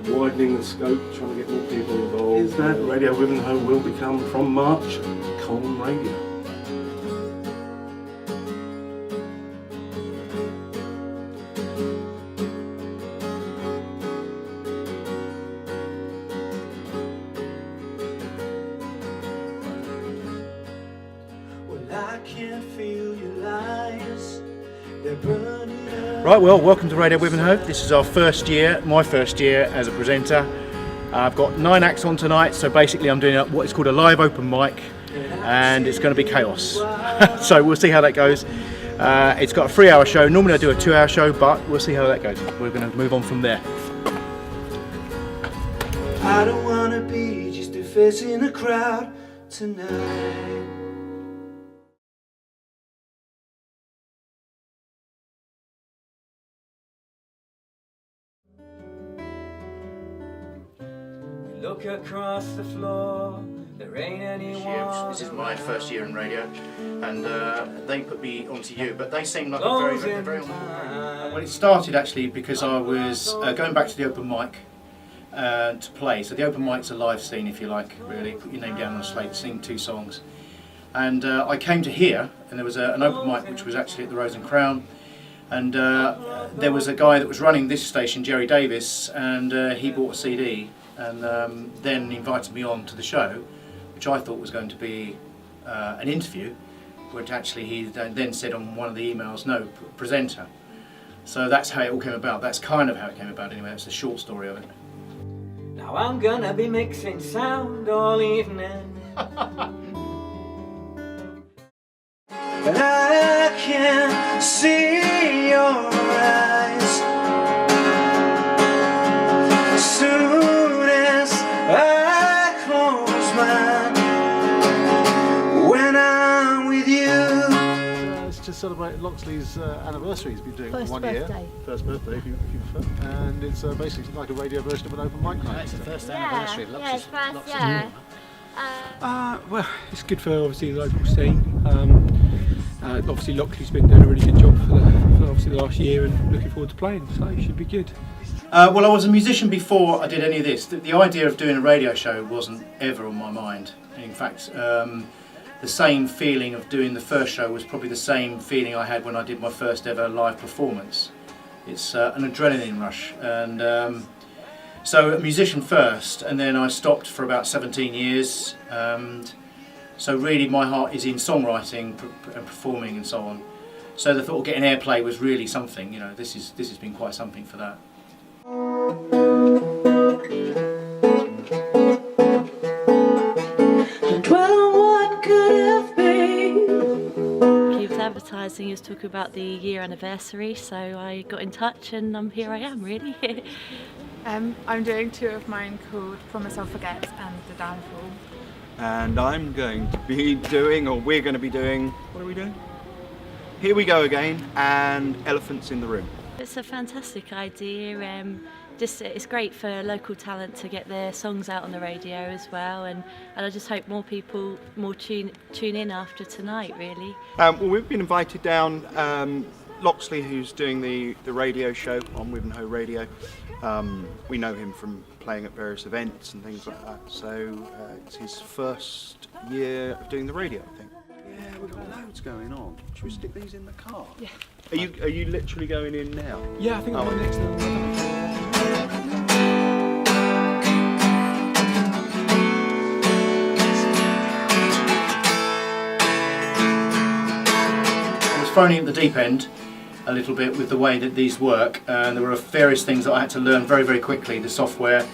widening the scope, trying to get more people involved. Is that Radio Wivenhoe will become, from March, Colne Radio. Right, well, welcome to Radio Wivenhoe. This is our first year, my first year as a presenter. I've got 9 acts on tonight, so basically I'm doing what is called a live open mic, and it's going to be chaos. So we'll see how that goes. It's got a 3-hour show. Normally I do a 2-hour show, but we'll see how that goes. We're going to move on from there. I don't want to be just a face in a crowd tonight. Look across the floor, there ain't anyone. This is my first year in radio, and they put me onto you, but they seem like very on. Well, it started actually because I was going back to the open mic to play. So the open mic's a live scene, if you like, really. Put your name down on a slate, sing 2 songs. And I came to here, and there was an open mic which was actually at the Rose and Crown. And there was a guy that was running this station, Jerry Davis, and he bought a CD. And then invited me on to the show, which I thought was going to be an interview, which actually he then said on one of the emails, no, presenter. So that's how it all came about. That's kind of how it came about anyway. It's a short story of it. Now I'm gonna be mixing sound all evening. But I can see your eyes. Soon as I close mine, when I'm with you. It's to celebrate Loxley's anniversary. He's been doing it for 1 year. First birthday, If you prefer. And it's basically like a radio version of an open mic night. It's the first anniversary of Loxley's. Yeah, it's first, yeah. Well, it's good for obviously the local scene. Obviously Loxley's been doing a really good job for obviously the last year, and looking forward to playing, so it should be good. Well, I was a musician before I did any of this. The idea of doing a radio show wasn't ever on my mind. In fact, the same feeling of doing the first show was probably the same feeling I had when I did my first ever live performance. It's an adrenaline rush, and so a musician first, and then I stopped for about 17 years. So really my heart is in songwriting and performing and so on. So the thought of getting airplay was really something, you know, this has been quite something for that. Keeps advertising, he was talking about the year anniversary, so I got in touch and here I am really. I'm doing 2 of mine called Promise I'll Forget and The Downfall. And I'm going to be doing, or we're going to be doing, what are we doing? Here We Go Again and Elephants in the Room. It's a fantastic idea. It's great for local talent to get their songs out on the radio as well, and I just hope more people tune in after tonight really. Well, we've been invited down, Loxley, who's doing the radio show on Wivenhoe Radio. We know him from playing at various events and things like that, so it's his first year of doing the radio, I think. Yeah, we've got loads going on. Should we stick these in the car? Yeah. Are you literally going in now? Yeah, I think I'm next now. I was phoning at the deep end a little bit with the way that these work, and there were various things that I had to learn very, very quickly, the software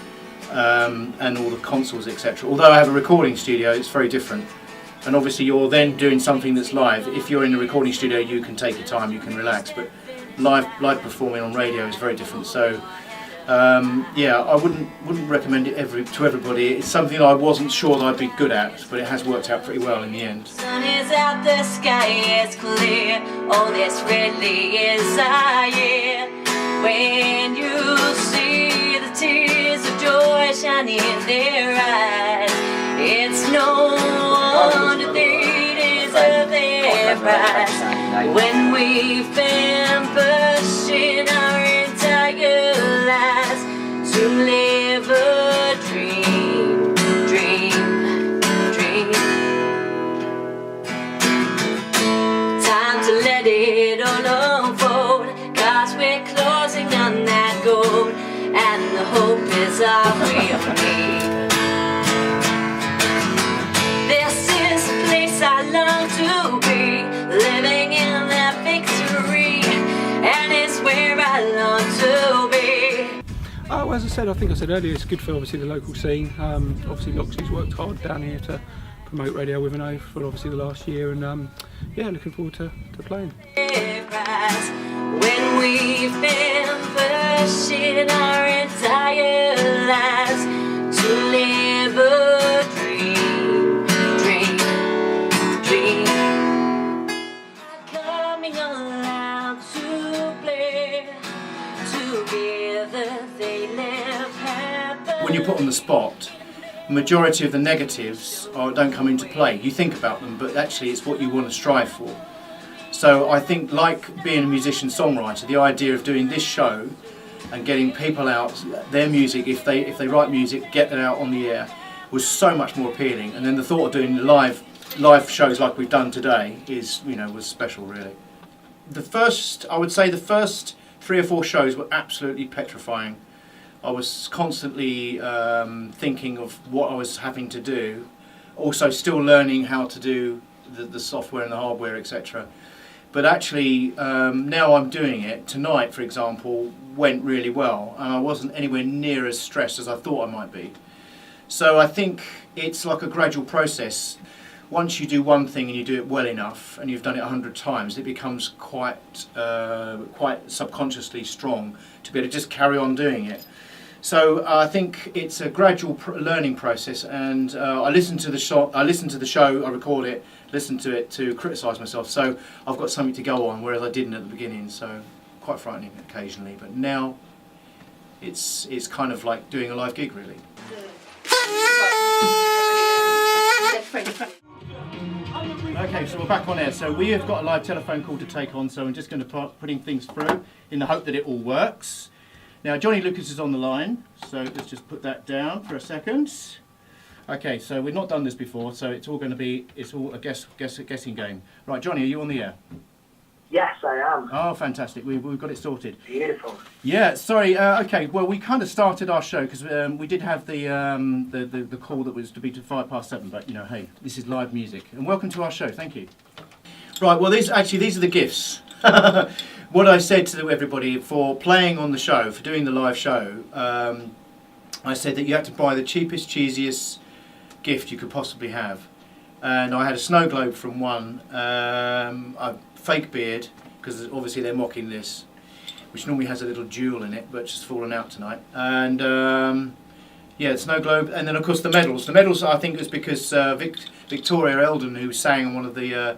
and all the consoles, etc. Although I have a recording studio, it's very different. And obviously you're then doing something that's live. If you're in a recording studio, you can take your time, you can relax, but live performing on radio is very different. So yeah, I wouldn't recommend it to everybody. It's something I wasn't sure that I'd be good at, but it has worked out pretty well in the end. Sun is out, the sky is clear. Oh, this really is a year when you see the tears of joy shining in their eyes. It's no wonder they deserve their prize. When we've been pushing our entire lives to live Well, as I said, I think I said earlier, it's good for obviously the local scene. Obviously Loxley's worked hard down here to promote Radio Wivenhoe for obviously the last year, and yeah, looking forward to playing. When we've been pushing our entire lives to live a dream. Coming allowed to play together, they live happy. When you're put on the spot, the majority of the negatives don't come into play. You think about them, but actually it's what you want to strive for. So I think, like being a musician-songwriter, the idea of doing this show and getting people out their music, if they write music, get it out on the air, was so much more appealing. And then the thought of doing live shows like we've done today was special, really. I would say the first 3 or 4 shows were absolutely petrifying. I was constantly thinking of what I was having to do, also still learning how to do the software and the hardware, etc. But actually, now I'm doing it. Tonight, for example, went really well, and I wasn't anywhere near as stressed as I thought I might be. So I think it's like a gradual process. Once you do one thing and you do it well enough, and you've done it 100 times, it becomes quite subconsciously strong to be able to just carry on doing it. So I think it's a gradual learning process, and I listen to the show, I record it, listen to it to criticise myself. So I've got something to go on, whereas I didn't at the beginning. So quite frightening occasionally, but now it's kind of like doing a live gig, really. Okay, so we're back on air. So we have got a live telephone call to take on. So I'm just going to start putting things through in the hope that it all works. Now, Johnny Lucas is on the line, so let's just put that down for a second. Okay, so we've not done this before, so it's all a guessing game. Right, Johnny, are you on the air? Yes, I am. Oh, fantastic. We've got it sorted. Beautiful. Yeah, sorry. Okay, well, we kind of started our show because we did have the call that was to be to 7:05, but, you know, hey, this is live music. And welcome to our show. Thank you. Right, well, these are the gifts. What I said to everybody for playing on the show, for doing the live show, I said that you had to buy the cheapest, cheesiest gift you could possibly have. And I had a snow globe from one, a fake beard, because obviously they're mocking this, which normally has a little jewel in it, but it's just fallen out tonight. And yeah, the snow globe, and then of course the medals. The medals, I think, was because Victoria Eldon, who sang on one of the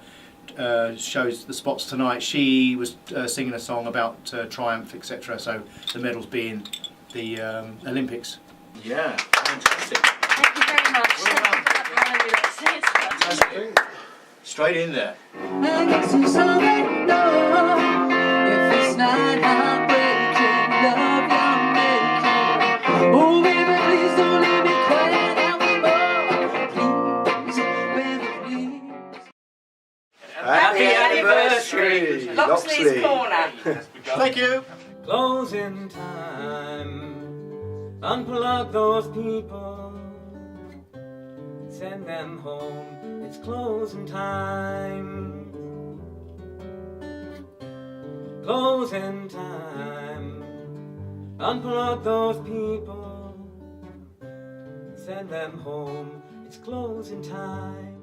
shows, the spots tonight, she was singing a song about triumph, etc. So the medals being the Olympics. Yeah, fantastic. Thank you very much. Fantastic. Straight in there. I guess it's all I know. If it's not heartbreaking, love you're making. Oh, baby, please don't leave me crying out anymore. Please, baby, please. Happy anniversary, Loxley. Corner. Thank you. Closing time. Unplug those people. Send them home. It's closing time. Closing time. Unplug those people. Send them home. It's closing time.